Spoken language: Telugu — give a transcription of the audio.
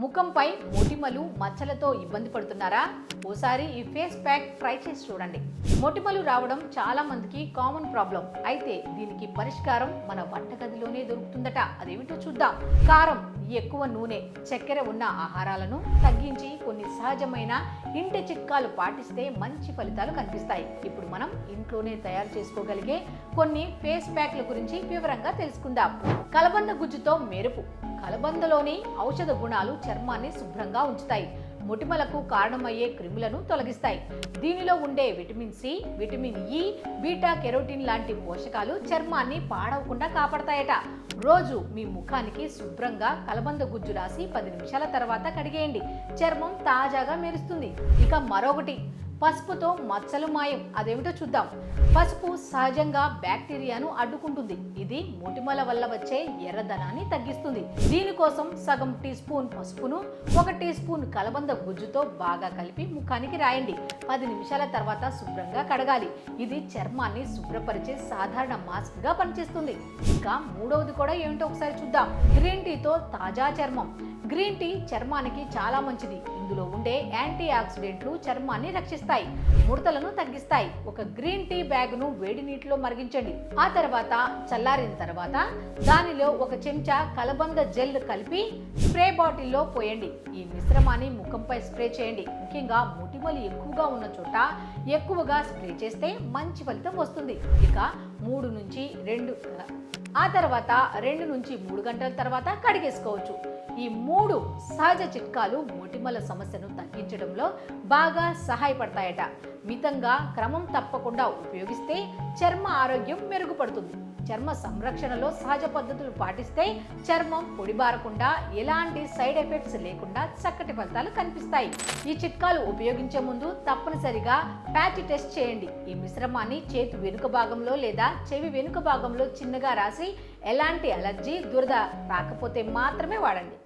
ముఖంపై మొటిమలు మచ్చలతో ఇబ్బంది పడుతున్నారా? ఓసారి ఈ ఫేస్ ప్యాక్ ట్రై చేసి చూడండి. మొటిమలు రావడం చాలా మందికి కామన్ ప్రాబ్లం. అయితే దీనికి పరిష్కారం మన వంటగదిలోనే దొరుకుతుందట. అదేమిటో చూద్దాం. కారం, ఎక్కువ నూనె, చక్కెర ఉన్న ఆహారాలను తగ్గించి కొన్ని సహజమైన ఇంటి చిట్కాలు పాటిస్తే మంచి ఫలితాలు కనిపిస్తాయి. ఇప్పుడు మనం ఇంట్లోనే తయారు చేసుకోగలిగే కొన్ని ఫేస్ ప్యాక్ల గురించి వివరంగా తెలుసుకుందాం. కలబంద గుజ్జుతో మెరుపు. కలబందలోని ఔషధ గుణాలు చర్మాన్ని శుభ్రంగా ఉంచుతాయి, మొటిమలకు కారణమయ్యే క్రిములను తొలగిస్తాయి. దీనిలో ఉండే vitamin C, vitamin E, beta carotene లాంటి పోషకాలు చర్మాన్ని పాడవకుండా కాపాడతాయట. రోజు మీ ముఖానికి శుభ్రంగా కలబంద గుజ్జు రాసి 10 నిమిషాల తర్వాత కడిగేయండి. చర్మం తాజాగా మెరుస్తుంది. ఇక మరొకటి, పసుపుతో మచ్చలు మాయం. అదేమిటో చూద్దాం. పసుపు సహజంగా బ్యాక్టీరియాను అడ్డుకుంటుంది. ఇది మొటిమల వల్ల వచ్చే ఎర్రదనాన్ని తగ్గిస్తుంది. దీనికోసం సగం టీ స్పూన్ పసుపును 1 టీ స్పూన్ కలబంద గుజ్జుతో బాగా కలిపి ముఖానికి రాయండి. 10 నిమిషాల తర్వాత శుభ్రంగా కడగాలి. ఇది చర్మాన్ని శుభ్రపరిచే సాధారణ మాస్క్ గా పనిచేస్తుంది. ఇంకా మూడవది కూడా ఏమిటో ఒకసారి చూద్దాం. గ్రీన్ టీతో తాజా చర్మం. గ్రీన్ టీ చర్మానికి చాలా మంచిది. ఇందులో ఉండే యాంటీ ఆక్సిడెంట్లు చర్మాన్ని రక్షిస్తాయి, ముడతలను తగ్గిస్తాయి. ఒక గ్రీన్ టీ బ్యాగ్ను వేడి నీటిలో మరిగించండి. ఆ తర్వాత చల్లారిన తర్వాత దానిలో 1 చెంచా కలబంద జెల్ కలిపి స్ప్రే బాటిల్లో పోయండి. ఈ మిశ్రమాన్ని ముఖంపై స్ప్రే చేయండి. ముఖ్యంగా మొటిమలు ఎక్కువగా ఉన్న చోట ఎక్కువగా స్ప్రే చేస్తే మంచి ఫలితం వస్తుంది. ఇక 2 నుంచి 3 గంటల తర్వాత కడిగేసుకోవచ్చు. ఈ 3 సహజ చిట్కాలు మొటిమల సమస్యను తగ్గించడంలో బాగా సహాయపడతాయట. మితంగా, క్రమం తప్పకుండా ఉపయోగిస్తే చర్మ ఆరోగ్యం మెరుగుపడుతుంది. చర్మ సంరక్షణలో సహజ పద్ధతులు పాటిస్తే చర్మం పొడిబారకుండా, ఎలాంటి సైడ్ ఎఫెక్ట్స్ లేకుండా చక్కటి ఫలితాలు కనిపిస్తాయి. ఈ చిట్కాలు ఉపయోగించే ముందు తప్పనిసరిగా ప్యాచ్ టెస్ట్ చేయండి. ఈ మిశ్రమాన్ని చేతి వెనుక భాగంలో లేదా చెవి వెనుక భాగంలో చిన్నగా రాసి ఎలాంటి అలర్జీ, దురద రాకపోతే మాత్రమే వాడండి.